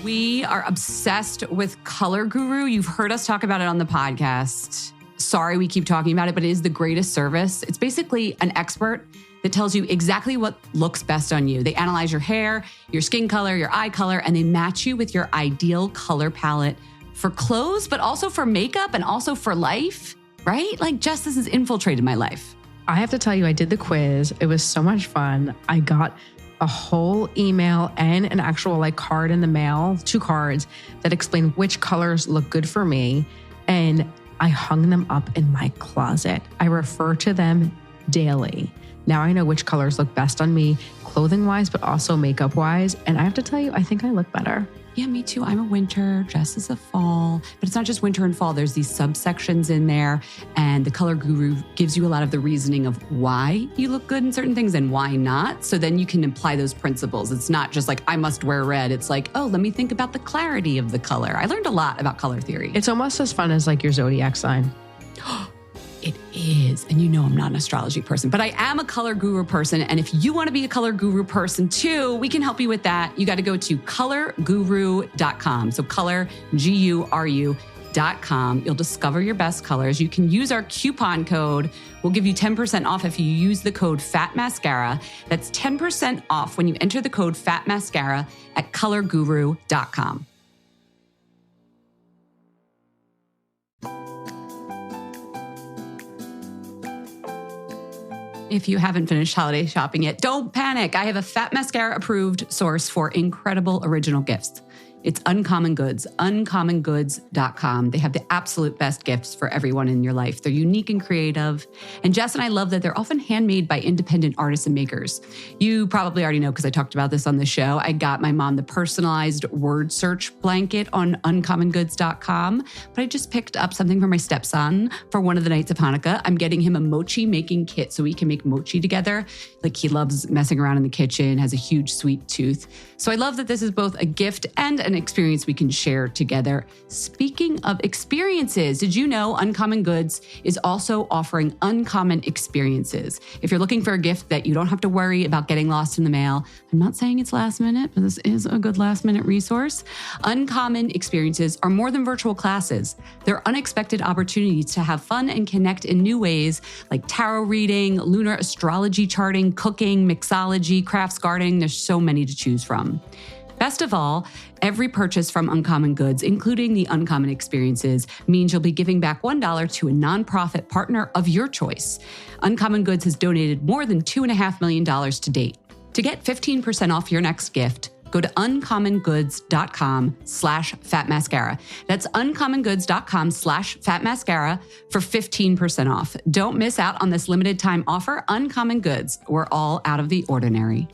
We are obsessed with Color Guru. You've heard us talk about it on the podcast. Sorry we keep talking about it, but it is the greatest service. It's basically an expert that tells you exactly what looks best on you. They analyze your hair, your skin color, your eye color, and they match you with your ideal color palette for clothes, but also for makeup and also for life, right? Like, Jess, this has infiltrated my life. I have to tell you, I did the quiz. It was so much fun. I got a whole email and an actual card in the mail, 2 cards that explain which colors look good for me. And I hung them up in my closet. I refer to them daily. Now I know which colors look best on me, clothing wise, but also makeup wise. And I have to tell you, I think I look better. Yeah, me too. I'm a winter, Jess is a fall, but it's not just winter and fall. There's these subsections in there, and the Color Guru gives you a lot of the reasoning of why you look good in certain things and why not. So then you can apply those principles. It's not just like, I must wear red. It's like, oh, let me think about the clarity of the color. I learned a lot about color theory. It's almost as fun as your zodiac sign. It is. And you know I'm not an astrology person, but I am a Color Guru person. And if you want to be a Color Guru person too, we can help you with that. You got to go to colorguru.com. So color, GURU.com. You'll discover your best colors. You can use our coupon code. We'll give you 10% off if you use the code FATMASCARA. That's 10% off when you enter the code FATMASCARA at colorguru.com. If you haven't finished holiday shopping yet, don't panic. I have a Fat Mascara approved source for incredible original gifts. It's Uncommon Goods, uncommongoods.com. They have the absolute best gifts for everyone in your life. They're unique and creative. And Jess and I love that they're often handmade by independent artists and makers. You probably already know because I talked about this on the show. I got my mom the personalized word search blanket on uncommongoods.com, but I just picked up something for my stepson for one of the nights of Hanukkah. I'm getting him a mochi making kit so we can make mochi together. He loves messing around in the kitchen, has a huge sweet tooth. So I love that this is both a gift and an experience we can share together. Speaking of experiences, did you know Uncommon Goods is also offering uncommon experiences? If you're looking for a gift that you don't have to worry about getting lost in the mail, I'm not saying it's last minute, but this is a good last minute resource. Uncommon experiences are more than virtual classes. They're unexpected opportunities to have fun and connect in new ways, like tarot reading, lunar astrology charting, cooking, mixology, crafts gardening. There's so many to choose from. Best of all, every purchase from Uncommon Goods, including the Uncommon Experiences, means you'll be giving back $1 to a nonprofit partner of your choice. Uncommon Goods has donated more than $2.5 million to date. To get 15% off your next gift, go to uncommongoods.com/fatmascara. That's uncommongoods.com/fatmascara for 15% off. Don't miss out on this limited time offer. Uncommon Goods. We're all out of the ordinary.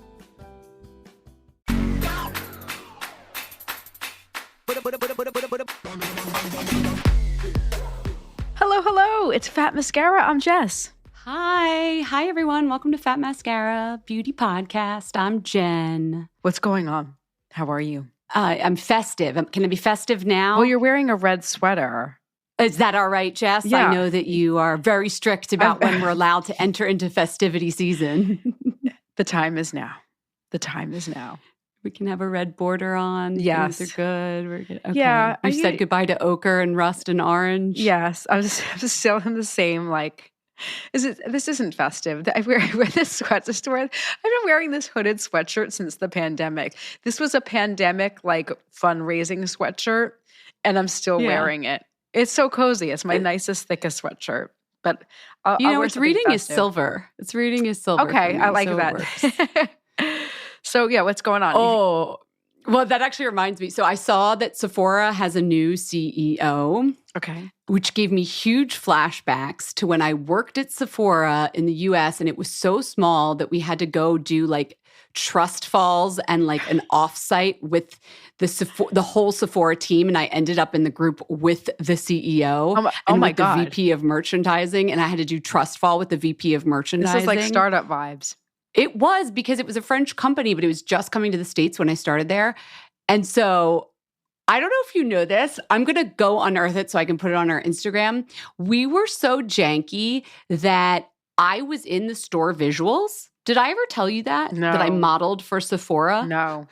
Hello. It's Fat Mascara. I'm Jess. Hi, everyone. Welcome to Fat Mascara Beauty Podcast. I'm Jen. What's going on? How are you? I'm festive. Can I be festive now? Well, you're wearing a red sweater. Is that all right, Jess? Yeah. I know that you are very strict about when we're allowed to enter into festivity season. The time is now. We can have a red border on. Yes. Things are good. We're good. Okay. Yeah. You said goodbye to ochre and rust and orange. Yes. I'm still in the same, this isn't festive. I wear this sweatshirt. I've been wearing this hooded sweatshirt since the pandemic. This was a pandemic, fundraising sweatshirt, and I'm still wearing it. It's so cozy. It's my nicest, thickest sweatshirt. But I'll wear its reading festive. is silver. Its reading is silver. Okay. I like that. So, what's going on? Oh, well, that actually reminds me. So I saw that Sephora has a new CEO. Okay. Which gave me huge flashbacks to when I worked at Sephora in the US, and it was so small that we had to go do trust falls and an offsite with the whole Sephora team. And I ended up in the group with the CEO and with the VP of merchandising. And I had to do trust fall with the VP of merchandising. This is like startup vibes. It was, because it was a French company, but it was just coming to the States when I started there. And so I don't know if you know this. I'm going to go unearth it so I can put it on our Instagram. We were so janky that I was in the store visuals. Did I ever tell you that? No. That I modeled for Sephora? No.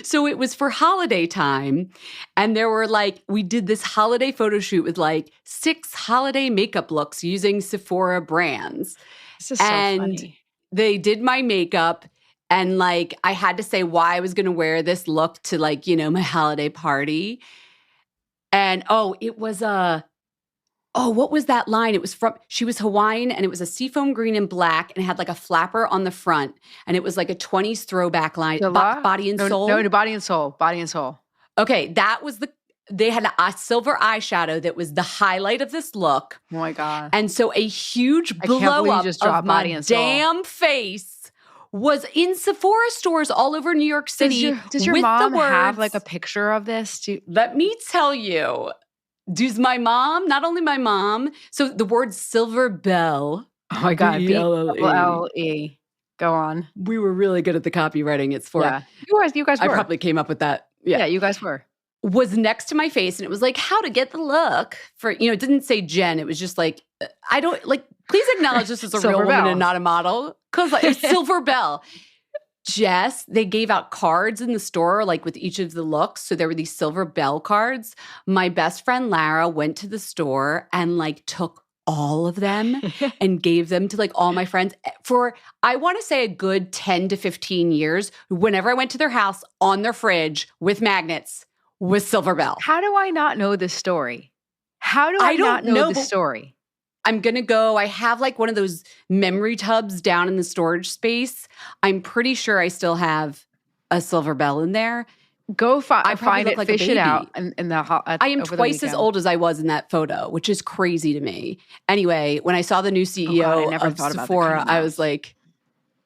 So it was for holiday time. And there were we did this holiday photo shoot with 6 holiday makeup looks using Sephora brands. This is so funny. They did my makeup. And I had to say why I was going to wear this look to my holiday party. And it was what was that line? It was she was Hawaiian and it was a seafoam green and black and it had a flapper on the front. And it was a 20s throwback line. Body and Soul? No, Body and Soul. Body and Soul. Okay, that was they had a silver eyeshadow that was the highlight of this look. Oh my God. And so a huge blow up of my damn face was in Sephora stores all over New York City. Does your mom have a picture of this? Let me tell you. Does my mom, not only my mom, so the word Silver Bell. Oh my God, B-L-L-E. Go on. We were really good at the copywriting. It's for. Yeah. You guys were. I probably came up with that. Yeah, you guys were. Was next to my face and it was how to get the look for, it didn't say Jen. It was just I don't, please acknowledge this is a real woman and not a model. Because it's Silver Bell. Jess, they gave out cards in the store, with each of the looks. So there were these Silver Bell cards. My best friend Lara went to the store and took all of them and gave them to all my friends for, I want to say a good 10 to 15 years. Whenever I went to their house on their fridge with magnets was Silver Bell. How do I not know this story? How do I not know this story? I'm going to go. I have one of those memory tubs down in the storage space. I'm pretty sure I still have a Silver Bell in there. Go find it, fish it out. I am twice as old as I was in that photo, which is crazy to me. Anyway, when I saw the new CEO of Sephora, I was like,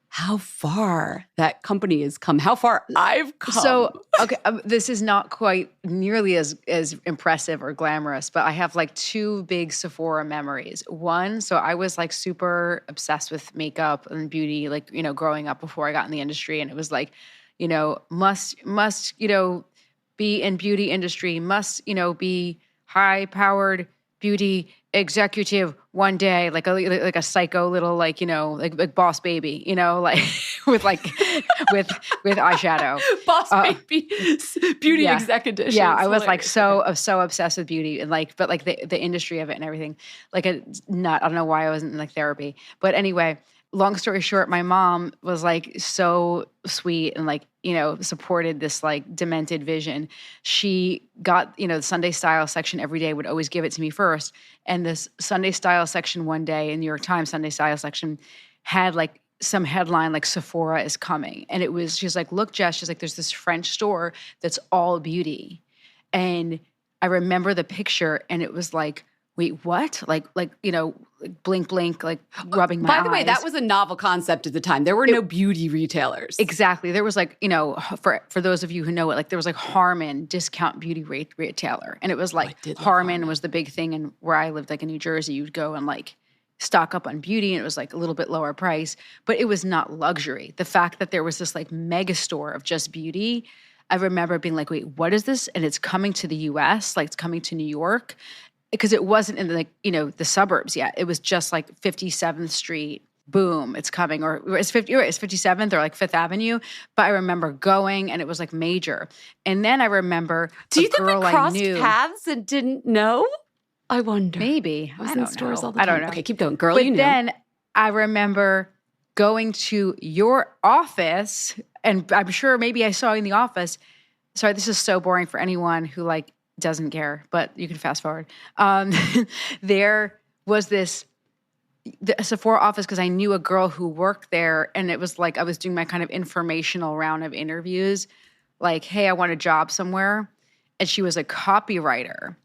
how far that company has come, how far I've come. So, okay, this is not quite nearly as impressive or glamorous, but I have 2 big Sephora memories. One, so I was super obsessed with makeup and beauty, growing up before I got in the industry. And it was must, be in beauty industry, must, be high powered beauty executive one day, like a psycho little, like Boss Baby, with with eyeshadow. Boss Baby beauty exec edition. Yeah, I was so obsessed with beauty and but the industry of it and everything. I don't know why I wasn't in therapy, but anyway. Long story short, my mom was so sweet and supported this demented vision. She got, the Sunday Style section every day, would always give it to me first. And this Sunday Style section one day in New York Times Sunday Style section had some headline Sephora is coming. And it was, she's look, Jess, she's there's this French store that's all beauty. And I remember the picture and it was wait, what? Blink, blink, rubbing my eyes. By the way, that was a novel concept at the time. There were no beauty retailers. Exactly. There was for those of you who know it, there was Harmon discount beauty retailer. And it was Harmon was the big thing. And where I lived, in New Jersey, you'd go and stock up on beauty and it was a little bit lower price, but it was not luxury. The fact that there was this mega store of just beauty, I remember being wait, what is this? And it's coming to the US, it's coming to New York. Because it wasn't in the suburbs yet. It was just 57th Street. Boom, it's coming. Or it's 57th or 5th Avenue. But I remember going and it was major. And then I remember Do you think we crossed paths and didn't know? I wonder. Maybe. I was in stores all the time. I don't know. Okay, keep going. Girl, but you knew. Then I remember going to your office and I'm sure maybe I saw you in the office. Sorry, this is so boring for anyone who doesn't care, but you can fast forward. There was the Sephora office because I knew a girl who worked there and it was I was doing my kind of informational round of interviews. Hey, I want a job somewhere. And she was a copywriter.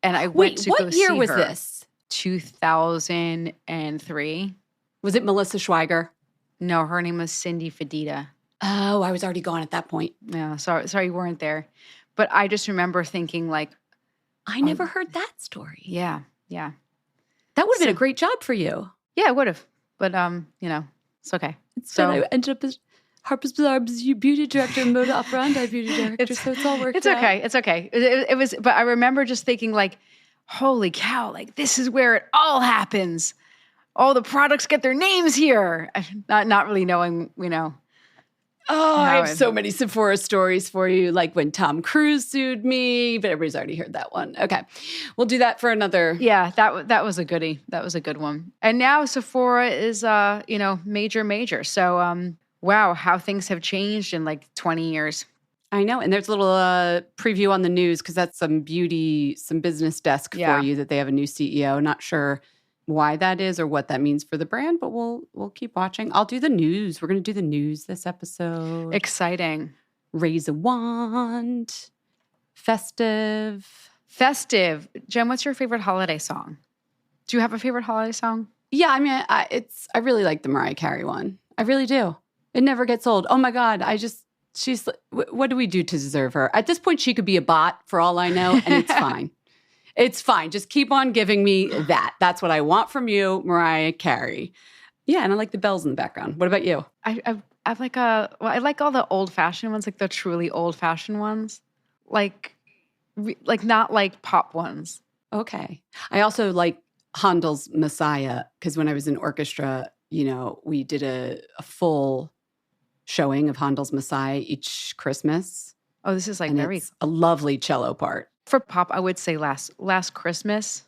And I went to go see her. What year was this? 2003. Was it Melissa Schweiger? No, her name was Cindy Fedita. Oh, I was already gone at that point. Yeah, sorry you weren't there. But I just remember thinking I never heard that story. Yeah. That would have been a great job for you. Yeah, it would have. But, it's okay. So I ended up as Harper's Bazaar's beauty director and Moda Operandi beauty director. So it's all worked out. It's okay. It was, but I remember just thinking holy cow, this is where it all happens. All the products get their names here. Not really knowing, Oh, I have so many Sephora stories for you, like when Tom Cruise sued me, but everybody's already heard that one. Okay. We'll do that for another. Yeah, that was a goodie. That was a good one. And now Sephora is major. So wow, how things have changed in like 20 years. I know. And there's a little preview on the news because that's some business desk for you that they have a new CEO. Not sure why that is or what that means for the brand, but we'll keep watching. I'll do the news. We're going to do the news this episode. Exciting. Raise a wand. Festive. Jen, what's your favorite holiday song? Do you have a favorite holiday song? Yeah, I mean, I really like the Mariah Carey one. I really do. It never gets old. Oh my God, she's, what do we do to deserve her? At this point, she could be a bot for all I know, and it's fine. It's fine. Just keep on giving me that. That's what I want from you, Mariah Carey. Yeah, and I like the bells in the background. What about you? I like I like all the old fashioned ones, like the truly old fashioned ones, like not like pop ones. Okay. I also like Handel's Messiah because when I was in orchestra, we did a full showing of Handel's Messiah each Christmas. Oh, this is like it's a lovely cello part. For pop, I would say Last Christmas.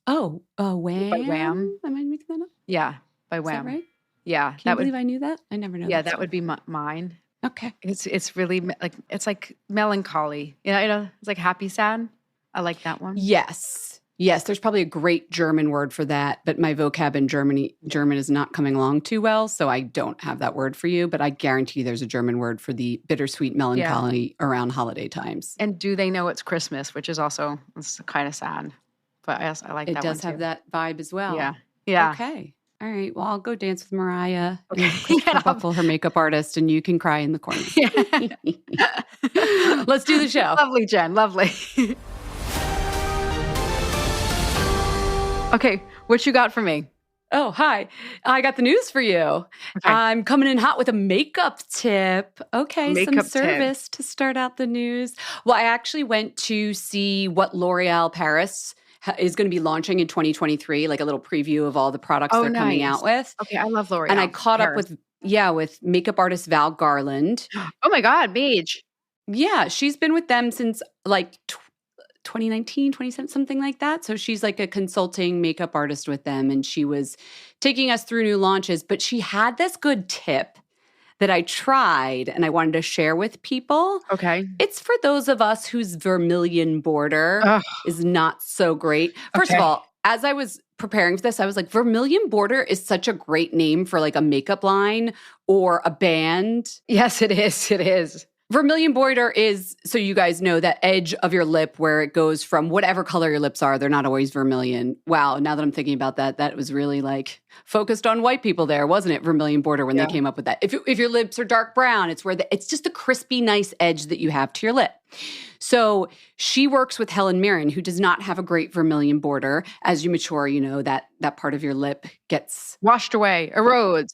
Oh, Wham! By Wham. Am I making that up? Yeah, by Wham. Is that right? Yeah. Can you believe I knew that? I never know. Yeah, that would be mine. Okay. It's really it's like melancholy. It's like happy sad. I like that one. Yes. There's probably a great German word for that, but my vocab in German is not coming along too well, so I don't have that word for you. But I guarantee you there's a German word for the bittersweet melancholy around holiday times. And do they know it's Christmas, which is also kind of sad. But I like that one too. It does have that vibe as well. Yeah. Okay. All right. Well, I'll go dance with Mariah. Okay. Buckle, her makeup artist, and you can cry in the corner. Let's do the show. Lovely, Jen. Lovely. Okay, what you got for me? Oh, hi. I got the news for you. Okay. I'm coming in hot with a makeup tip. Okay, some service to start out the news. Well, I actually went to see what L'Oréal Paris is going to be launching in 2023, like a little preview of all the products they're coming out with. Okay, I love L'Oréal. And I caught up with makeup artist Val Garland. Oh my God, Mage. Yeah, she's been with them since like 2019, 2017, something like that. So she's like a consulting makeup artist with them. And she was taking us through new launches. But she had this good tip that I tried and I wanted to share with people. Okay. It's for those of us whose vermilion border is not so great. First of all, as I was preparing for this, I was like, vermilion border is such a great name for like a makeup line or a band. Yes, it is. It is. Vermilion border is, so you guys know, that edge of your lip where it goes from whatever color your lips are. They're not always vermilion. Wow, now that I'm thinking about that, that was really like focused on white people there, wasn't it? Vermilion border when they came up with that. If your lips are dark brown, it's where it's just a crispy, nice edge that you have to your lip. So she works with Helen Mirren, who does not have a great vermilion border. As you mature, that part of your lip gets washed away, erodes.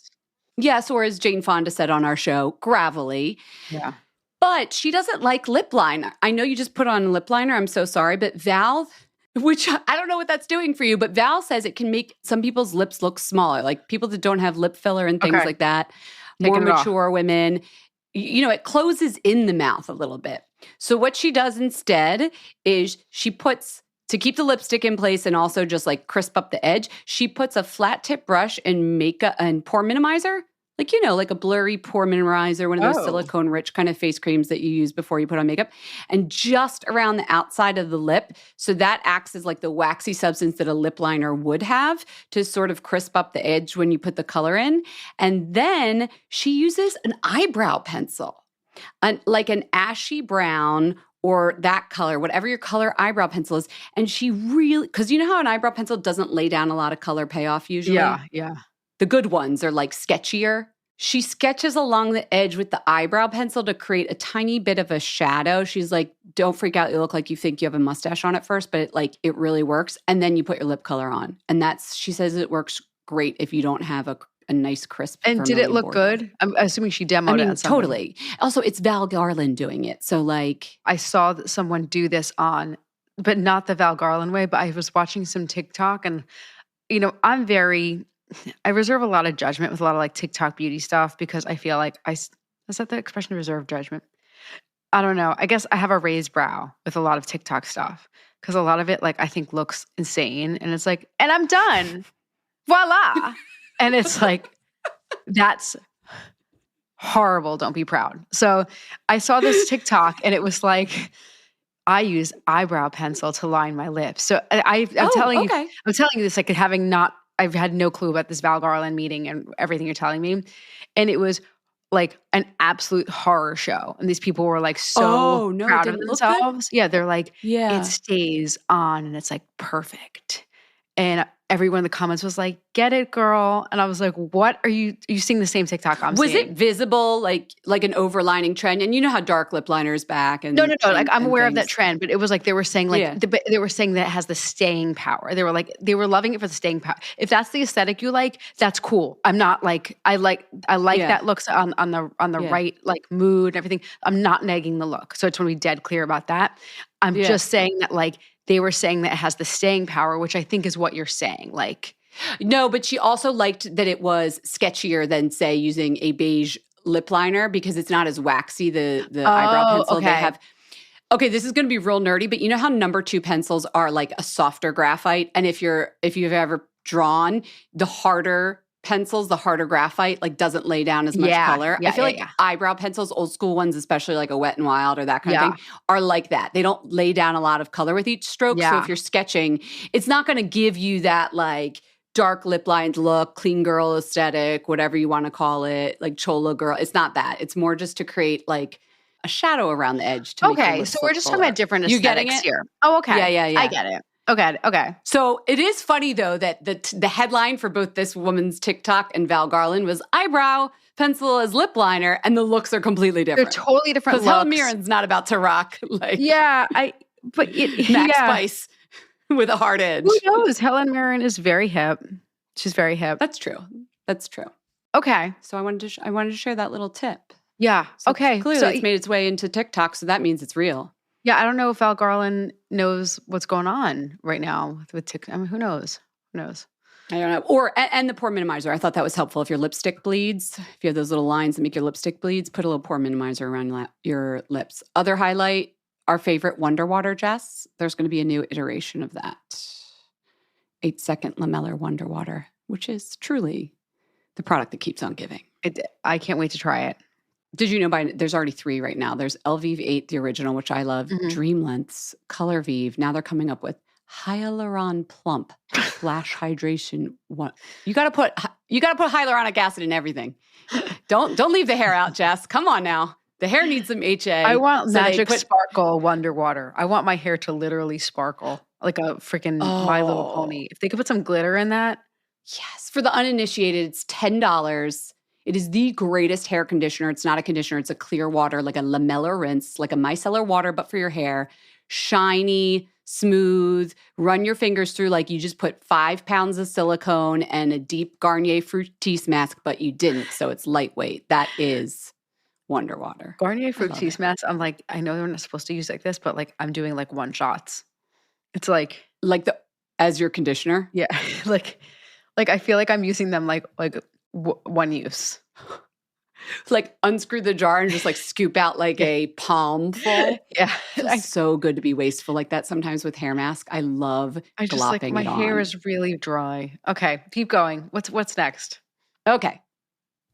Yes, or as Jane Fonda said on our show, gravelly. Yeah. But she doesn't like lip liner. I know you just put on lip liner. I'm so sorry. But Val, which I don't know what that's doing for you, but Val says it can make some people's lips look smaller, like people that don't have lip filler and things like that. More mature women. It closes in the mouth a little bit. So what she does instead is she puts, to keep the lipstick in place and also just like crisp up the edge, she puts a flat tip brush and makeup and pore minimizer. Like a blurry pore minimizer, one of those silicone-rich kind of face creams that you use before you put on makeup, and just around the outside of the lip. So that acts as like the waxy substance that a lip liner would have to sort of crisp up the edge when you put the color in. And then she uses an eyebrow pencil, like an ashy brown or that color, whatever your color eyebrow pencil is. And she really, because you know how an eyebrow pencil doesn't lay down a lot of color payoff usually? Yeah. The good ones are like sketchier. She sketches along the edge with the eyebrow pencil to create a tiny bit of a shadow. She's like, don't freak out. You look like you think you have a mustache on at first, but it really works. And then you put your lip color on. And she says it works great if you don't have a nice crisp. And did it look border. good? I'm assuming she demoed it. Totally. Also, it's Val Garland doing it. So I saw someone do this but not the Val Garland way, but I was watching some TikTok and, I reserve a lot of judgment with a lot of like TikTok beauty stuff because I feel like Is that the expression reserve judgment? I don't know. I guess I have a raised brow with a lot of TikTok stuff because a lot of it, like, I think looks insane. And it's like, and I'm done. Voila. And it's like, that's horrible. Don't be proud. So I saw this TikTok and it was like, I use eyebrow pencil to line my lips. So I'm telling you this, like I've had no clue about this Val Garland meeting and everything you're telling me. And it was like an absolute horror show. And these people were like so proud of themselves. Yeah. They're like, it stays on and it's like perfect. And everyone in the comments was like, get it, girl. And I was like, what are you seeing the same TikTok I'm seeing? Was it visible, like an overlining trend? And you know how dark lip liner is back. And No. Like I'm aware of that trend, but it was like they were saying they were saying that it has the staying power. They were like, they were loving it for the staying power. If that's the aesthetic you like, that's cool. I'm not like, I like that looks on the right like mood and everything. I'm not negging the look. So I just want to be dead clear about that. I'm just saying that like, they were saying that it has the staying power, which I think is what you're saying. Like, no, but she also liked that it was sketchier than, say, using a beige lip liner because it's not as waxy, the eyebrow pencil they have. Okay, this is going to be real nerdy, but you know how number 2 pencils are like a softer graphite? And if you've ever drawn, the harder pencils, the harder graphite, like doesn't lay down as much color. I feel like eyebrow pencils, old school ones, especially like a Wet n Wild or that kind of thing, are like that. They don't lay down a lot of color with each stroke. So if you're sketching, it's not going to give you that like dark lip lines look, clean girl aesthetic, whatever you want to call it, like chola girl. It's not that. It's more just to create like a shadow around the edge. To okay, so we're just talking about different aesthetics here. Oh, okay. Yeah. I get it. Okay. So it is funny, though, that the headline for both this woman's TikTok and Val Garland was eyebrow pencil as lip liner, and the looks are completely different. They're totally different looks. Because Helen Mirren's not about to rock like Max Spice with a hard edge. Who knows? Helen Mirren is very hip. She's very hip. That's true. Okay. So I wanted to share that little tip. Yeah. So okay. Clearly it's made its way into TikTok, so that means it's real. Yeah, I don't know if Val Garland knows what's going on right now with TikTok. I mean, who knows? I don't know. And the pore minimizer. I thought that was helpful. If your lipstick bleeds, if you have those little lines that make your lipstick bleeds, put a little pore minimizer around your lips. Other highlight, our favorite Wonder Water, Jess. There's going to be a new iteration of that. 8-second lamellar Wonder Water, which is truly the product that keeps on giving. I can't wait to try it. Did you know there's already 3 right now. There's Elvive 8, the original, which I love, Dream Lengths, Color Vive. Now they're coming up with Hyaluron Plump Flash Hydration. What you got to put hyaluronic acid in everything. Don't leave the hair out, Jess. Come on now. The hair needs some HA. I want Magic Sparkle Wonder Water. I want my hair to literally sparkle like a freaking My Little Pony. If they could put some glitter in that. Yes. For the uninitiated, it's $10. It is the greatest hair conditioner. It's not a conditioner. It's a clear water, like a lamellar rinse, like a micellar water, but for your hair. Shiny, smooth. Run your fingers through like you just put 5 pounds of silicone and a deep Garnier Fructis mask, but you didn't. So it's lightweight. That is Wonder Water. Garnier Fructis mask. I'm like, I know they're not supposed to use like this, but like I'm doing like 1 shots. It's like as your conditioner? Yeah. like I feel like I'm using them like one use. Like unscrew the jar and just like scoop out like a palm full. Yeah. It's so good to be wasteful like that sometimes with hair mask. I love glopping my it on. hair is really dry. Okay, keep going. What's next? Okay.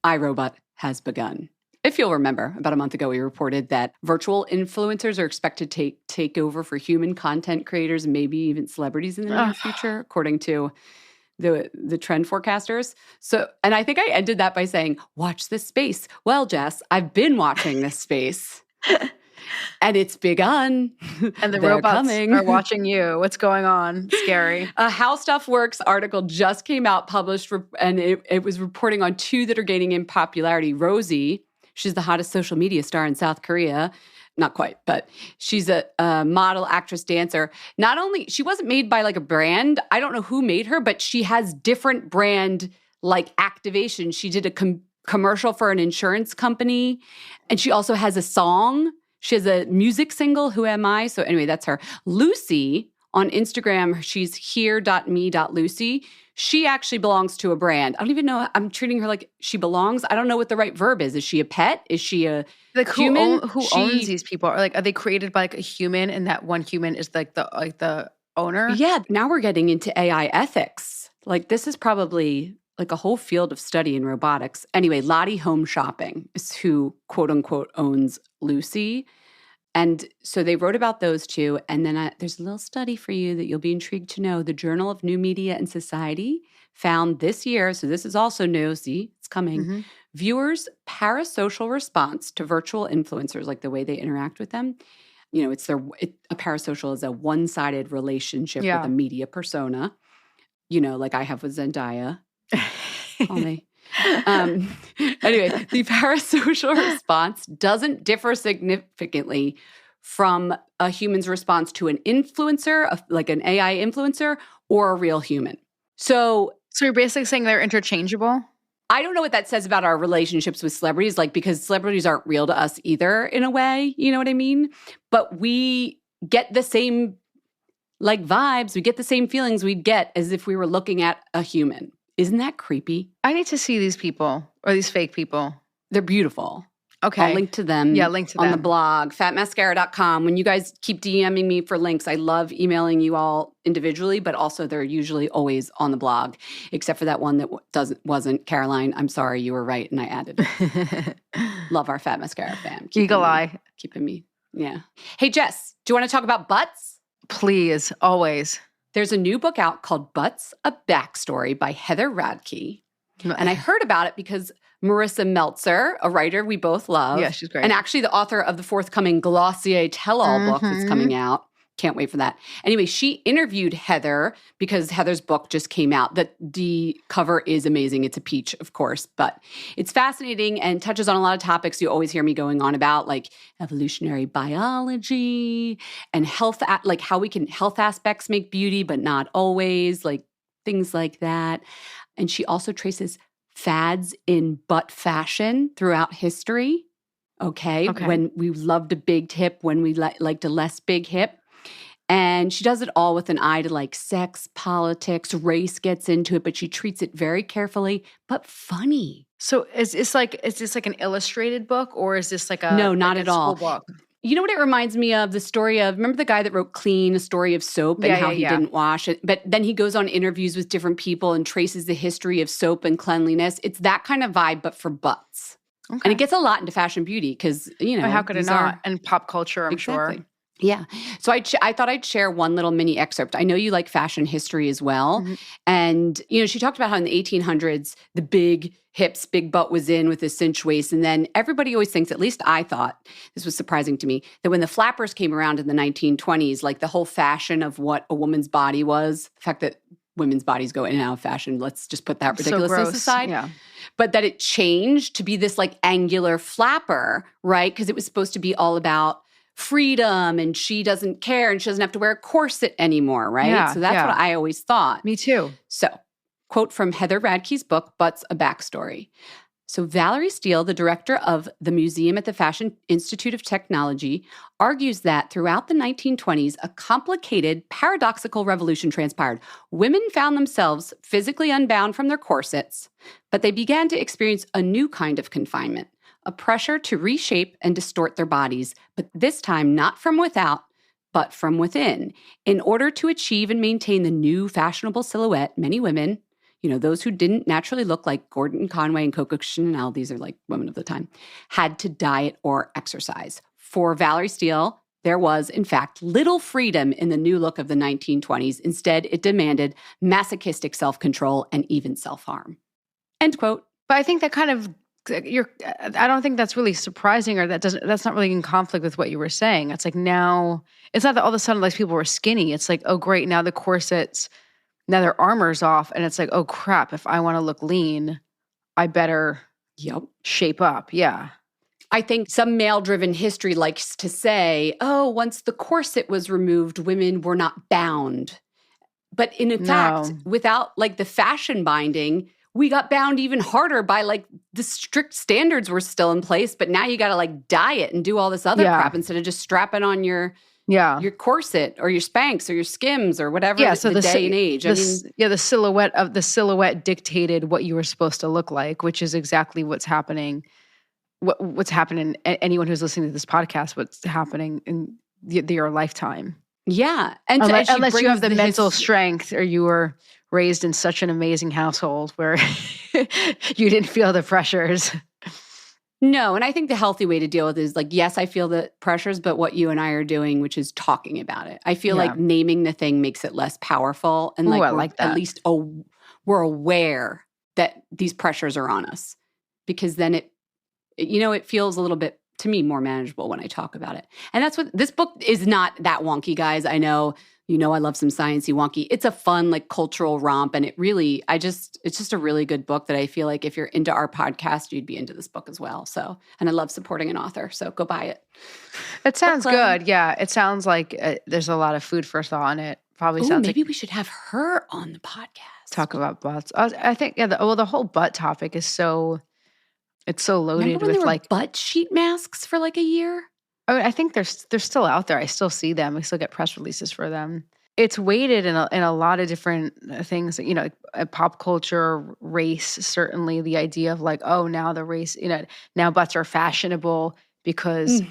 iRobot has begun. If you'll remember, about a month ago, we reported that virtual influencers are expected to take over for human content creators and maybe even celebrities in the near future, according to the trend forecasters. So, and I think I ended that by saying, watch this space. Well, Jess, I've been watching this space and it's begun. And the robots are watching you. What's going on? Scary. A How Stuff Works article just came out, published, and it was reporting on 2 that are gaining in popularity. Rosie, she's the hottest social media star in South Korea. Not quite, but she's a model, actress, dancer. Not only, she wasn't made by like a brand. I don't know who made her, but she has different brand like activation. She did a commercial for an insurance company, and she also has a song. She has a music single, Who Am I? So anyway, that's her. Lucy on Instagram, she's here.me.lucy. She actually belongs to a brand. I don't even know. I'm treating her like she belongs. I don't know what the right verb is. Is she a pet? Is she a human? Who owns these people? Or like, are they created by like a human, and that one human is like the owner? Yeah. Now we're getting into AI ethics. Like this is probably like a whole field of study in robotics. Anyway, Lottie Home Shopping is who quote unquote owns Lucy. And so they wrote about those two. And then there's a little study for you that you'll be intrigued to know. The Journal of New Media and Society found this year, so this is also new, see, it's coming, viewers' parasocial response to virtual influencers, like the way they interact with them. You know, a parasocial is a one-sided relationship with a media persona, you know, like I have with Zendaya. Call me. Anyway, the parasocial response doesn't differ significantly from a human's response to an influencer, like an AI influencer, or a real human. So you're basically saying they're interchangeable? I don't know what that says about our relationships with celebrities, like because celebrities aren't real to us either in a way, you know what I mean? But we get the same like vibes, we get the same feelings we'd get as if we were looking at a human. Isn't that creepy? I need to see these people or these fake people. They're beautiful. Okay. I'll link to them. Yeah, link to on them. the blog, fatmascara.com. When you guys keep DMing me for links, I love emailing you all individually, but also they're usually always on the blog, except for that one that wasn't. Caroline, I'm sorry, you were right, and I added it. Love our Fat Mascara fam. Eagle eye. Keeping me, yeah. Hey, Jess, do you want to talk about butts? Please, always. There's a new book out called Butts, A Backstory by Heather Radke. And I heard about it because Marissa Meltzer, a writer we both love. Yeah, she's great. And actually the author of the forthcoming Glossier tell-all book that's coming out. Can't wait for that. Anyway, she interviewed Heather because Heather's book just came out. The cover is amazing. It's a peach, of course, but it's fascinating and touches on a lot of topics you always hear me going on about, like evolutionary biology and health, like how we can health aspects make beauty, but not always, like things like that. And she also traces fads in butt fashion throughout history. Okay. When we loved a big hip, when we liked a less big hip. And she does it all with an eye to like sex, politics, race gets into it, but she treats it very carefully, but funny. So is this like an illustrated book, or is this like a no, not like at all. Book? You know what it reminds me of? The story of, remember the guy that wrote Clean, a story of soap and how he didn't wash it? But then he goes on interviews with different people and traces the history of soap and cleanliness. It's that kind of vibe, but for butts. Okay. And it gets a lot into fashion beauty because, you know. How could it not? And pop culture, I'm sure. Yeah. So I thought I'd share one little mini excerpt. I know you like fashion history as well. Mm-hmm. And, you know, she talked about how in the 1800s, the big hips, big butt was in with a cinch waist. And then everybody always thinks, at least I thought, this was surprising to me, that when the flappers came around in the 1920s, like the whole fashion of what a woman's body was, the fact that women's bodies go in and out of fashion, let's just put that ridiculousness aside. Yeah. But that it changed to be this like angular flapper, right? Because it was supposed to be all about freedom and she doesn't care and she doesn't have to wear a corset anymore, right? Yeah, so that's what I always thought. Me too. So, quote from Heather Radke's book, Butts, A Backstory. So Valerie Steele, the director of the museum at the Fashion Institute of Technology, argues that throughout the 1920s, a complicated, paradoxical revolution transpired. Women found themselves physically unbound from their corsets, but they began to experience a new kind of confinement, a pressure to reshape and distort their bodies, but this time not from without, but from within. In order to achieve and maintain the new fashionable silhouette, many women, you know, those who didn't naturally look like Gordon Conway and Coco Chanel, these are like women of the time, had to diet or exercise. For Valerie Steele, there was, in fact, little freedom in the new look of the 1920s. Instead, it demanded masochistic self-control and even self-harm. End quote. But I think that kind of I don't think that's really surprising, or that's not really in conflict with what you were saying. It's like now, it's not that all of a sudden like people were skinny. It's like, oh great, now the corsets, now their armor's off, and it's like, oh crap, if I want to look lean, I better shape up. Yeah. I think some male-driven history likes to say, oh, once the corset was removed, women were not bound. But in fact, without like the fashion binding, we got bound even harder by like the strict standards were still in place, but now you got to like diet and do all this other crap instead of just strapping on your your corset or your Spanx or your Skims or whatever the day and age. The silhouette dictated what you were supposed to look like, which is exactly what's happening. What's happening? Anyone who's listening to this podcast, what's happening in your lifetime? Yeah, and unless you have the mental strength, or you were raised in such an amazing household where you didn't feel the pressures. No, and I think the healthy way to deal with it is like, yes, I feel the pressures, but what you and I are doing, which is talking about it. I feel like naming the thing makes it less powerful, and I like that. At least we're aware that these pressures are on us, because then it feels a little bit, to me, more manageable when I talk about it. And that's what this book is. Not that wonky, guys. I know. I love some sciencey wonky. It's a fun, like, cultural romp. And it's just a really good book that I feel like if you're into our podcast, you'd be into this book as well. So, and I love supporting an author. So go buy it. It sounds good. Yeah. It sounds like there's a lot of food for thought in it. Probably sounds maybe we should have her on the podcast. Talk about butts. I think, the whole butt topic is it's so loaded. Remember when there were butt sheet masks for like a year? I think they're still out there. I still see them. We still get press releases for them. It's weighted in a lot of different things, pop culture, race, certainly the idea of like, oh, now the race, now butts are fashionable because,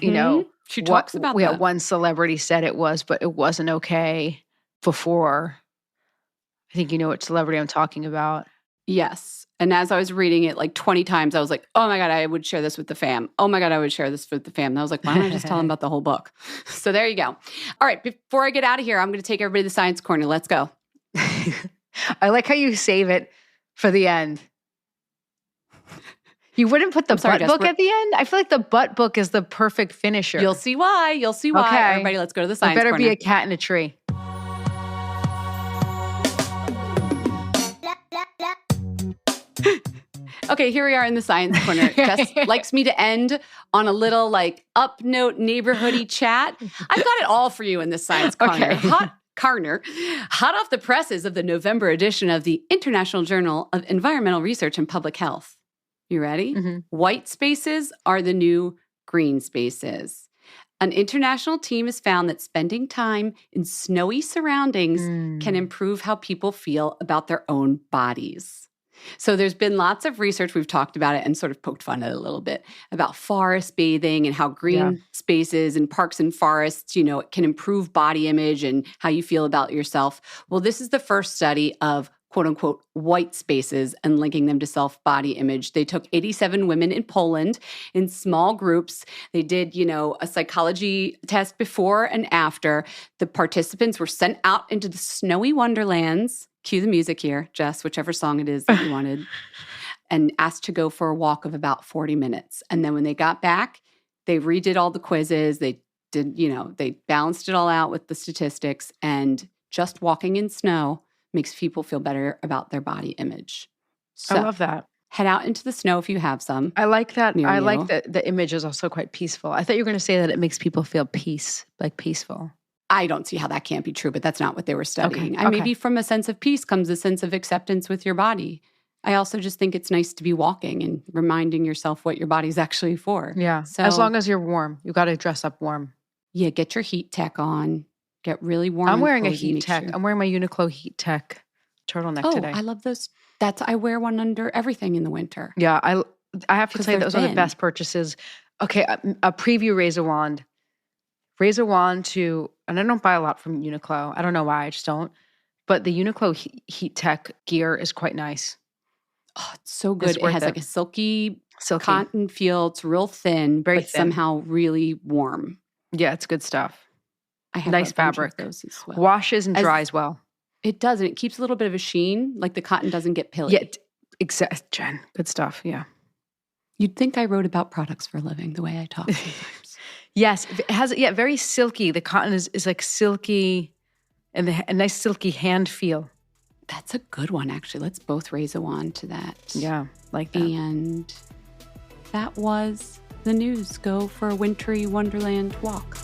she talks about that. One celebrity said it was, but it wasn't okay before. I think you know which celebrity I'm talking about. Yes. And as I was reading it like 20 times, I was like, oh my God, I would share this with the fam. Oh my God, I would share this with the fam. And I was like, why don't I just tell them about the whole book? So there you go. All right. Before I get out of here, I'm going to take everybody to the science corner. Let's go. I like how you save it for the end. You wouldn't put the butt book at the end? I feel like the butt book is the perfect finisher. You'll see why. Okay. Everybody, let's go to the science corner. There better be a cat in a tree. Okay, here we are in the science corner. Jess likes me to end on a little like up note neighborhoody chat. I've got it all for you in this science corner. Okay. Hot off the presses of the November edition of the International Journal of Environmental Research and Public Health. You ready? Mm-hmm. White spaces are the new green spaces. An international team has found that spending time in snowy surroundings can improve how people feel about their own bodies. So there's been lots of research, we've talked about it and sort of poked fun at it a little bit, about forest bathing and how green spaces and parks and forests, it can improve body image and how you feel about yourself. Well, this is the first study of quote unquote white spaces and linking them to self-body image. They took 87 women in Poland in small groups. They did, a psychology test before and after. The participants were sent out into the snowy wonderlands. Cue the music here, Jess, whichever song it is that you wanted, and asked to go for a walk of about 40 minutes. And then when they got back, they redid all the quizzes. They did, they balanced it all out with the statistics, and just walking in snow makes people feel better about their body image. So, I love that. Head out into the snow if you have some. I like that. I like that the image is also quite peaceful. I thought you were going to say that it makes people feel peaceful. I don't see how that can't be true, but that's not what they were studying. Okay. Maybe from a sense of peace comes a sense of acceptance with your body. I also just think it's nice to be walking and reminding yourself what your body's actually for. Yeah. So, as long as you're warm, you got to dress up warm. Yeah. Get your heat tech on. Get really warm. I'm wearing a heat tech. I'm wearing my Uniqlo heat tech turtleneck today. I love those. I wear one under everything in the winter. Yeah. I have to say those are the best purchases. Okay. A preview razor wand. And I don't buy a lot from Uniqlo. I don't know why, I just don't. But the Uniqlo heat tech gear is quite nice. Oh, it's so good. It has like a silky cotton feel. It's real thin, but somehow really warm. Yeah, it's good stuff. I have nice fabric. Those as well. Washes and dries well. It does, and it keeps a little bit of a sheen. Like the cotton doesn't get pilly. Yeah, exactly, Jen. Good stuff. Yeah. You'd think I wrote about products for a living the way I talk sometimes. Yes, it has very silky. The cotton is like silky, and a nice silky hand feel. That's a good one, actually. Let's both raise a wand to that. Yeah, like that. And that was the news. Go for a wintry wonderland walk.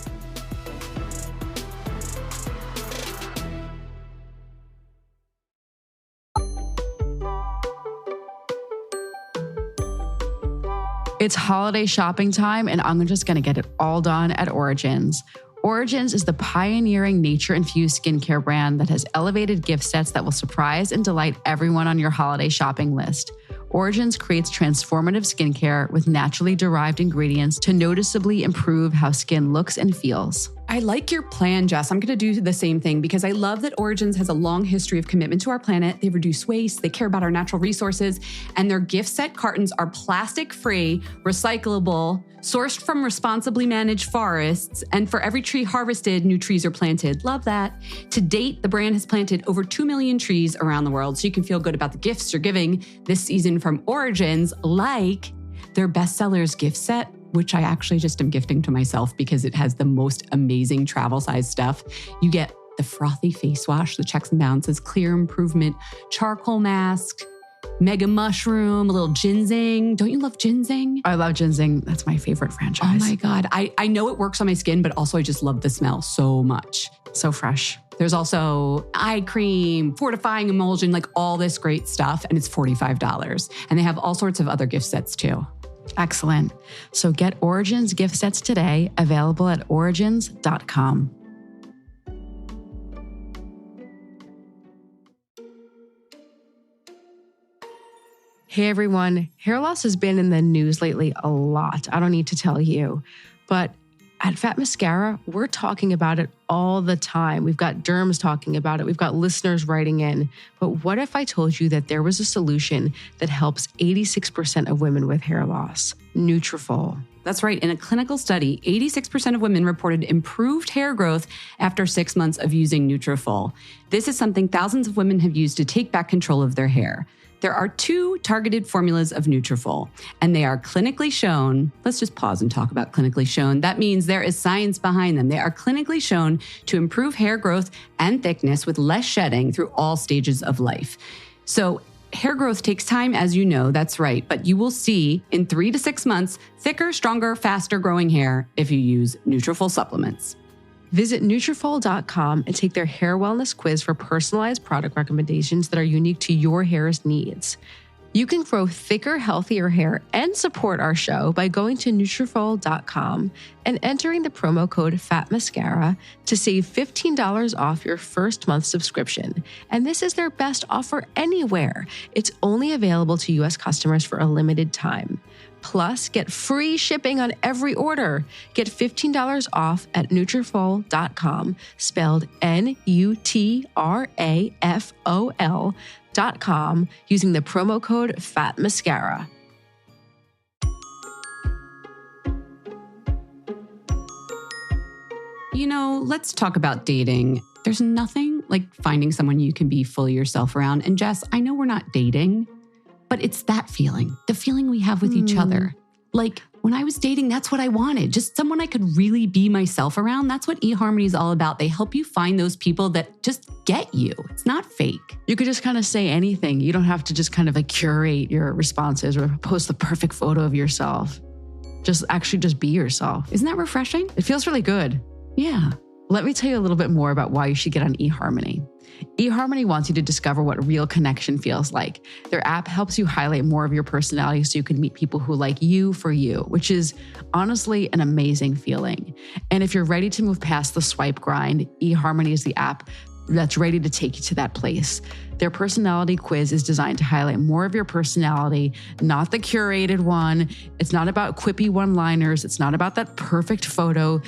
It's holiday shopping time, and I'm just going to get it all done at Origins. Origins is the pioneering nature-infused skincare brand that has elevated gift sets that will surprise and delight everyone on your holiday shopping list. Origins creates transformative skincare with naturally derived ingredients to noticeably improve how skin looks and feels. I like your plan, Jess. I'm going to do the same thing because I love that Origins has a long history of commitment to our planet. They reduce waste, they care about our natural resources, and their gift set cartons are plastic-free, recyclable, sourced from responsibly managed forests, and for every tree harvested, new trees are planted. Love that. To date, the brand has planted over 2 million trees around the world, so you can feel good about the gifts you're giving this season from Origins, like their bestsellers gift set, which I actually just am gifting to myself because it has the most amazing travel size stuff. You get the frothy face wash, the checks and balances, clear improvement, charcoal mask, mega mushroom, a little ginseng. Don't you love ginseng? I love ginseng. That's my favorite franchise. Oh my God. I know it works on my skin, but also I just love the smell so much. So fresh. There's also eye cream, fortifying emulsion, like all this great stuff. And it's $45. And they have all sorts of other gift sets too. Excellent. So get Origins gift sets today, available at origins.com. Hey everyone, hair loss has been in the news lately a lot. I don't need to tell you, but at Fat Mascara, we're talking about it all the time. We've got derms talking about it. We've got listeners writing in. But what if I told you that there was a solution that helps 86% of women with hair loss? Nutrafol. That's right. In a clinical study, 86% of women reported improved hair growth after 6 months of using Nutrafol. This is something thousands of women have used to take back control of their hair. There are 2 targeted formulas of Nutrafol, and they are clinically shown. Let's just pause and talk about clinically shown. That means there is science behind them. They are clinically shown to improve hair growth and thickness with less shedding through all stages of life. So hair growth takes time, as you know, that's right, but you will see in 3 to 6 months, thicker, stronger, faster growing hair if you use Nutrafol supplements. Visit Nutrafol.com and take their hair wellness quiz for personalized product recommendations that are unique to your hair's needs. You can grow thicker, healthier hair and support our show by going to Nutrafol.com and entering the promo code FATMASCARA to save $15 off your first month subscription. And this is their best offer anywhere. It's only available to U.S. customers for a limited time. Plus, get free shipping on every order. Get $15 off at Nutrafol.com, spelled Nutrafol.com, using the promo code FATMASCARA. You know, let's talk about dating. There's nothing like finding someone you can be fully yourself around. And Jess, I know we're not dating, but it's that feeling, the feeling we have with each other. Like when I was dating, that's what I wanted. Just someone I could really be myself around. That's what eHarmony is all about. They help you find those people that just get you. It's not fake. You could just kind of say anything. You don't have to just kind of like curate your responses or post the perfect photo of yourself. Just be yourself. Isn't that refreshing? It feels really good. Yeah. Let me tell you a little bit more about why you should get on eHarmony. eHarmony wants you to discover what real connection feels like. Their app helps you highlight more of your personality so you can meet people who like you for you, which is honestly an amazing feeling. And if you're ready to move past the swipe grind, eHarmony is the app that's ready to take you to that place. Their personality quiz is designed to highlight more of your personality, not the curated one. It's not about quippy one-liners. It's not about that perfect photo.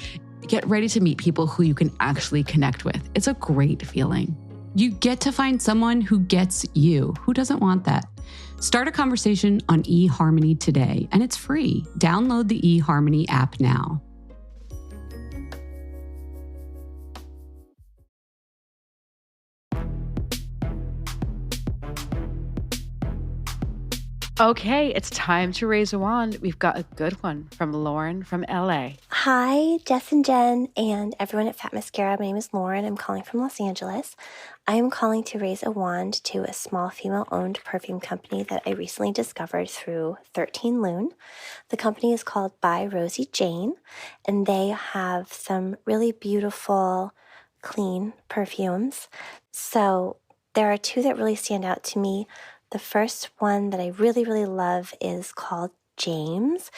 Get ready to meet people who you can actually connect with. It's a great feeling. You get to find someone who gets you. Who doesn't want that? Start a conversation on eHarmony today, and it's free. Download the eHarmony app now. Okay, it's time to raise a wand. We've got a good one from Lauren from LA. Hi, Jess and Jen, and everyone at Fat Mascara. My name is Lauren. I'm calling from Los Angeles. I am calling to raise a wand to a small female-owned perfume company that I recently discovered through 13 Loon. The company is called By Rosie Jane, and they have some really beautiful, clean perfumes. So there are 2 that really stand out to me. The first one that I really, really love is called James,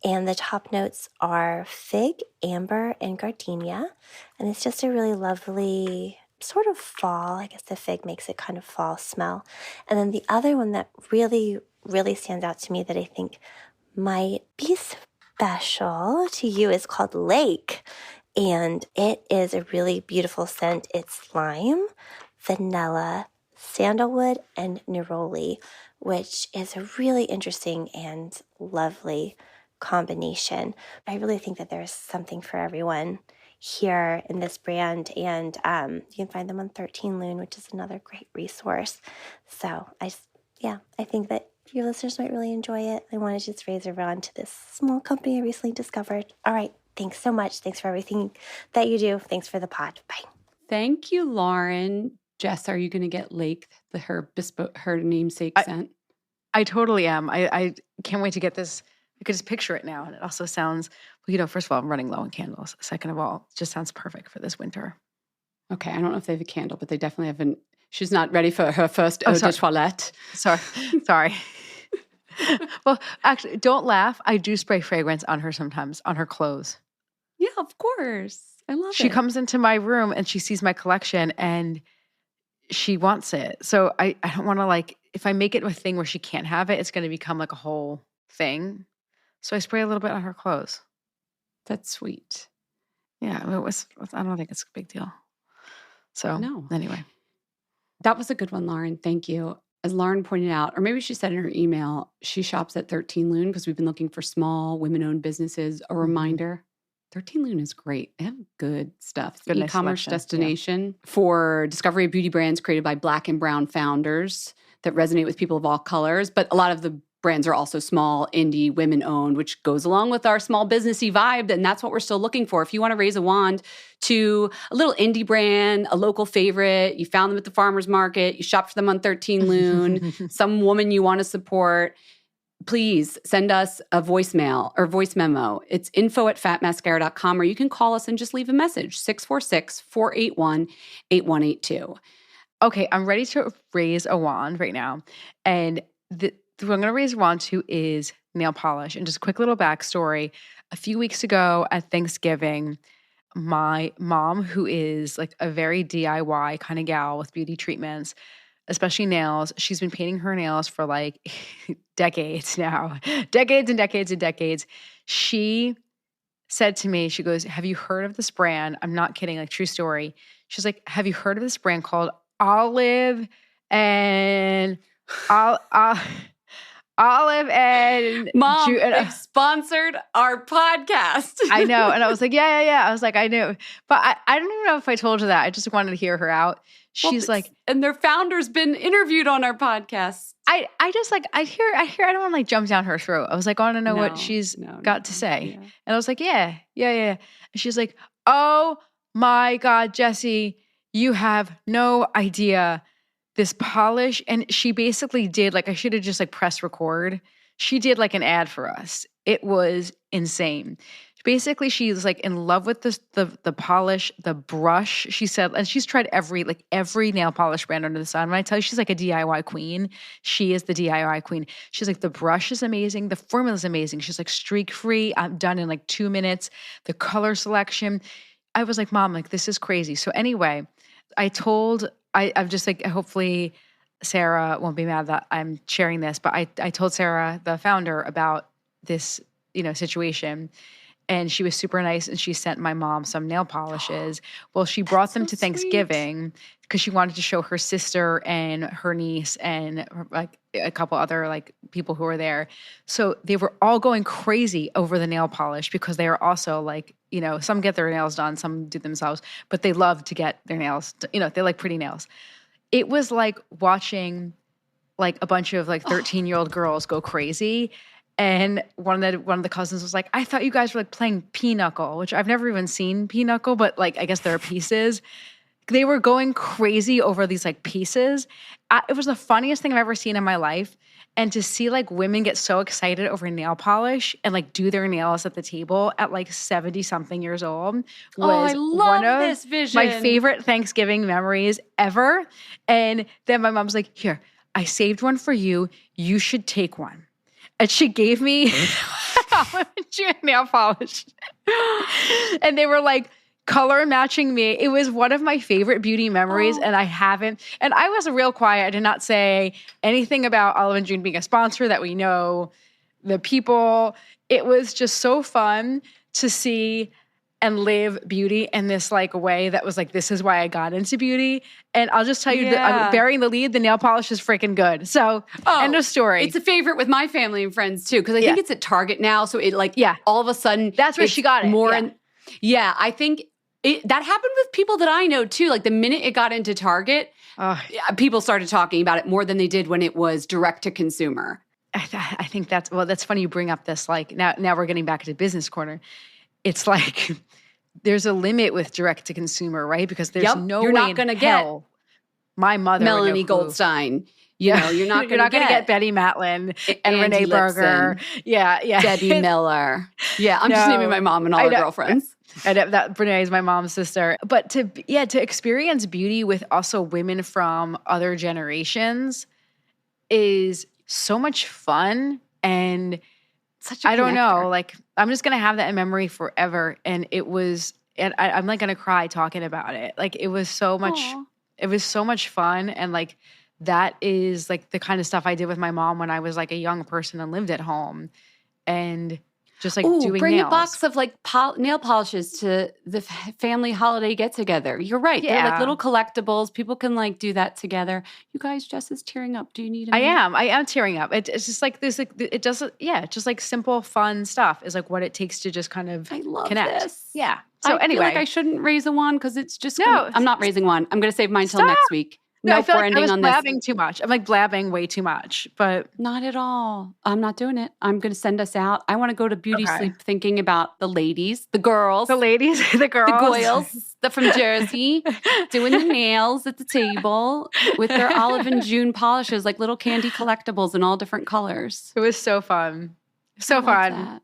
And the top notes are fig, amber, and gardenia. And it's just a really lovely sort of fall. I guess the fig makes it kind of fall smell. And then the other one that really, really stands out to me that I think might be special to you is called Lake. And it is a really beautiful scent. It's lime, vanilla, sandalwood, and neroli, which is a really interesting and lovely combination. I really think that there's something for everyone here in this brand, and you can find them on 13 Loon, which is another great resource. So I think that your listeners might really enjoy it. I want to just raise a wand to this small company I recently discovered. All right, thanks so much. Thanks for everything that you do. Thanks for the pod. Bye. Thank you, Lauren. Jess, are you going to get Lake, her namesake scent? I totally am. I can't wait to get this. I could just picture it now. And it also sounds, first of all, I'm running low on candles. Second of all, it just sounds perfect for this winter. Okay. I don't know if they have a candle, but they definitely have she's not ready for her first eau de toilette. Sorry. Well, actually, don't laugh. I do spray fragrance on her sometimes, on her clothes. Yeah, of course. I love it. She comes into my room and she sees my collection and she wants it. So I don't want to if I make it a thing where she can't have it, it's going to become like a whole thing. So I spray a little bit on her clothes. That's sweet. Yeah, I don't think it's a big deal. So no. Anyway. That was a good one, Lauren. Thank you. As Lauren pointed out, or maybe she said in her email, she shops at 13 Loon because we've been looking for small women-owned businesses. A reminder, 13 Loon is great. They have good stuff. It's an e-commerce destination for discovery of beauty brands created by Black and brown founders that resonate with people of all colors. But a lot of the brands are also small, indie, women-owned, which goes along with our small businessy vibe, and that's what we're still looking for. If you want to raise a wand to a little indie brand, a local favorite, you found them at the farmer's market, you shopped for them on 13 Loon, some woman you want to support, please send us a voicemail or voice memo. It's info@fatmascara.com, or you can call us and just leave a message, 646-481-8182. Okay, I'm ready to raise a wand right now. And who I'm going to raise a wand to is nail polish. And just a quick little backstory. A few weeks ago at Thanksgiving, my mom, who is like a very DIY kind of gal with beauty treatments, especially nails, she's been painting her nails for like decades now. Decades and decades and decades. She said to me, she goes, "Have you heard of this brand?" I'm not kidding, like true story. She's like, "Have you heard of this brand called Olive and Olive and Mom, they've sponsored our podcast." I know. And I was like, yeah. I was like, I knew. But I don't even know if I told her that. I just wanted to hear her out. She's like, and their founder's been interviewed on our podcast. I just like, I hear, I don't want to like jump down her throat. I was like, I want to know what she's got to say. Yeah. And I was like, yeah. And she's like, "Oh my God, Jessie, you have no idea. This polish," and she basically did I should have just pressed record. She did an ad for us. It was insane. Basically, she's in love with the polish, the brush. She said, and she's tried every nail polish brand under the sun. When I tell you she's a DIY queen, she is the DIY queen. She's the brush is amazing, the formula is amazing. She's streak free. I'm done in 2 minutes. The color selection. I was like, "Mom, this is crazy." So anyway, I'm just hopefully Sarah won't be mad that I'm sharing this, but I told Sarah, the founder, about this, situation, and she was super nice, and she sent my mom some nail polishes. Well, she brought them to Thanksgiving because she wanted to show her sister and her niece and a couple other people who were there. So they were all going crazy over the nail polish because they are also some get their nails done, some do themselves, but they love to get their nails, they like pretty nails. It was like watching a bunch of 13-year-old girls go crazy. And one of the cousins was like, "I thought you guys were playing pinochle," which I've never even seen pinochle, but I guess there are pieces. They were going crazy over these pieces. It was the funniest thing I've ever seen in my life. And to see women get so excited over nail polish and do their nails at the table at 70-something years old was I love one of this vision. My favorite Thanksgiving memories ever. And then my mom's like, "Here, I saved one for you. You should take one." And she gave me nail polish. And they were like color matching me. It was one of my favorite beauty memories. And I was real quiet. I did not say anything about Olive and June being a sponsor, that we know the people. It was just so fun to see and live beauty in this like way that was like, this is why I got into beauty. And I'll just tell you that I'm burying the lead. The nail polish is freaking good. So end of story. It's a favorite with my family and friends too. Cause I think it's at Target now. So it like, all of a sudden that's where she got it. I think that happened with people that I know too. Like the minute it got into Target, people started talking about it more than they did when it was direct to consumer. I think that's funny you bring up this, like now we're getting back into business corner. It's like there's a limit with direct to consumer, right? Because there's no you're way not going to get my mother, Melanie Goldstein. You know, you're not going to get Betty Matlin and Andy Renee Berger. Yeah. Debbie Miller. Yeah, I'm just naming my mom and all her girlfriends. And that Renee is my mom's sister. But to experience beauty with also women from other generations is so much fun, and such a I don't know, like I'm just gonna have that in memory forever. And I'm like gonna cry talking about it. Like it was so much. Aww. It was so much fun, and like that is like the kind of stuff I did with my mom when I was like a young person and lived at home, and just like doing bring nails. A box of like nail polishes to the family holiday get together. You're right. Yeah. They're like little collectibles. People can like do that together. You guys, Jess is tearing up. Do you need a minute? I am tearing up. It's just like this, like it doesn't, just like simple, fun stuff is like what it takes to just kind of connect. This. Yeah. So I anyway. feel like I shouldn't raise a wand because it's just, I'm not raising one. I'm going to save mine till next week. No, I feel like I was blabbing too much. I'm like blabbing way too much, but not at all. I'm not doing it. I'm going to send us out. I want to go to beauty sleep thinking about the ladies, the girls, the Goyles, from Jersey, doing the nails at the table with their Olive and June polishes, like little candy collectibles in all different colors. It was so fun. So fun.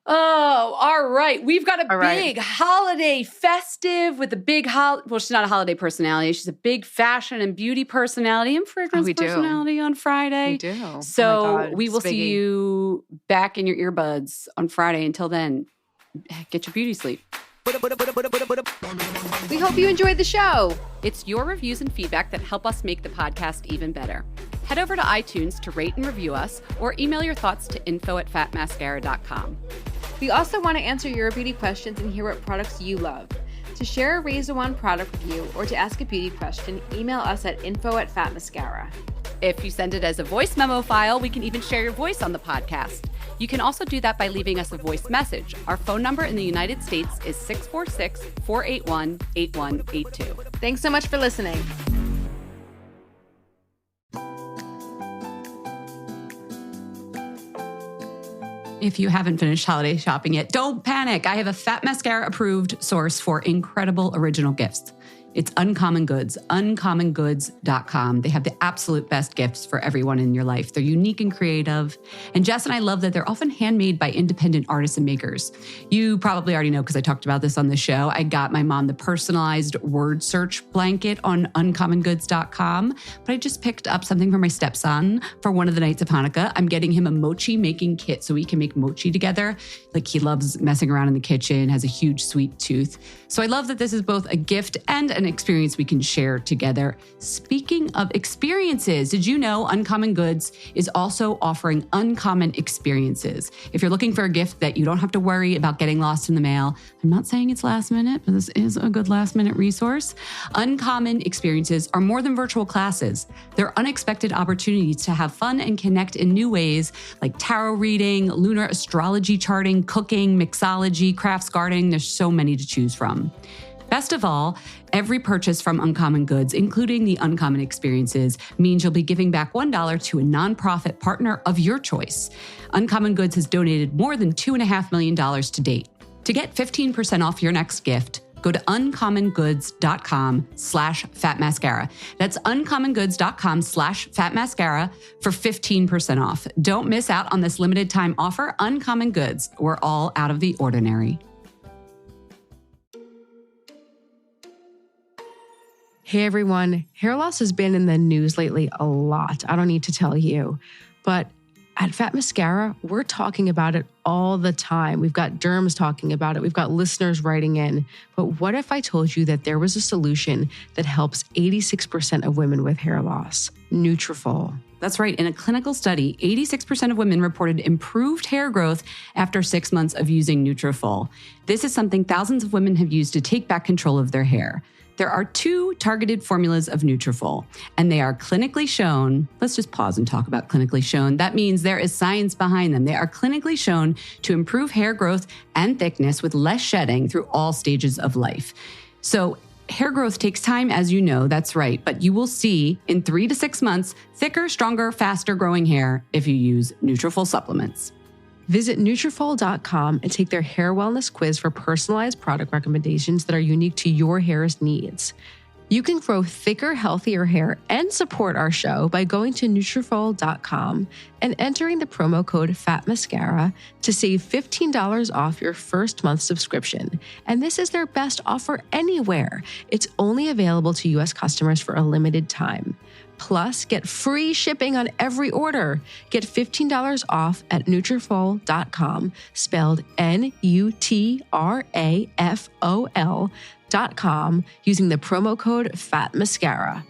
Oh, all right. We've got a big holiday festive with a big well, she's not a holiday personality. She's a big fashion and beauty personality and fragrance personality on Friday. We do. So we will see you back in your earbuds on Friday. Until then, get your beauty sleep. We hope you enjoyed the show. It's your reviews and feedback that help us make the podcast even better. Head over to iTunes to rate and review us, or email your thoughts to info@fatmascara.com. We also want to answer your beauty questions and hear what products you love. To share a Raise a Wand product review or to ask a beauty question, email us at info@fatmascara. If you send it as a voice memo file, we can even share your voice on the podcast. You can also do that by leaving us a voice message. Our phone number in the United States is 646-481-8182. Thanks so much for listening. If you haven't finished holiday shopping yet, don't panic. I have a Fat Mascara approved source for incredible original gifts. It's Uncommon Goods, uncommongoods.com. They have the absolute best gifts for everyone in your life. They're unique and creative. And Jess and I love that they're often handmade by independent artists and makers. You probably already know because I talked about this on the show. I got my mom the personalized word search blanket on uncommongoods.com, but I just picked up something for my stepson for one of the nights of Hanukkah. I'm getting him a mochi making kit so we can make mochi together. Like he loves messing around in the kitchen, has a huge sweet tooth. So I love that this is both a gift and an experience we can share together. Speaking of experiences, did you know Uncommon Goods is also offering uncommon experiences? If you're looking for a gift that you don't have to worry about getting lost in the mail, I'm not saying it's last minute, but this is a good last minute resource. Uncommon experiences are more than virtual classes. They're unexpected opportunities to have fun and connect in new ways, like tarot reading, lunar astrology charting, cooking, mixology, crafts gardening. There's so many to choose from. Best of all, every purchase from Uncommon Goods, including the Uncommon Experiences, means you'll be giving back $1 to a nonprofit partner of your choice. Uncommon Goods has donated more than $2.5 million to date. To get 15% off your next gift, go to uncommongoods.com/fatmascara. That's uncommongoods.com/fatmascara for 15% off. Don't miss out on this limited time offer. Uncommon Goods, we're all out of the ordinary. Hey everyone, hair loss has been in the news lately a lot. I don't need to tell you, but At Fat Mascara, we're talking about it all the time. We've got derms talking about it. We've got listeners writing in. But what if I told you that there was a solution that helps 86% of women with hair loss? Nutrafol. That's right. In a clinical study, 86% of women reported improved hair growth after 6 months of using Nutrafol. This is something thousands of women have used to take back control of their hair. There are 2 targeted formulas of Nutrafol, and they are clinically shown. Let's just pause and talk about clinically shown. That means there is science behind them. They are clinically shown to improve hair growth and thickness with less shedding through all stages of life. So hair growth takes time, as you know, that's right, but you will see in 3 to 6 months, thicker, stronger, faster growing hair if you use Nutrafol supplements. Visit Nutrafol.com and take their hair wellness quiz for personalized product recommendations that are unique to your hair's needs. You can grow thicker, healthier hair and support our show by going to Nutrafol.com and entering the promo code FATMASCARA to save $15 off your first month subscription. And this is their best offer anywhere. It's only available to U.S. customers for a limited time. Plus, get free shipping on every order. Get $15 off at Nutrafol.com, spelled Nutrafol.com, using the promo code FATMASCARA.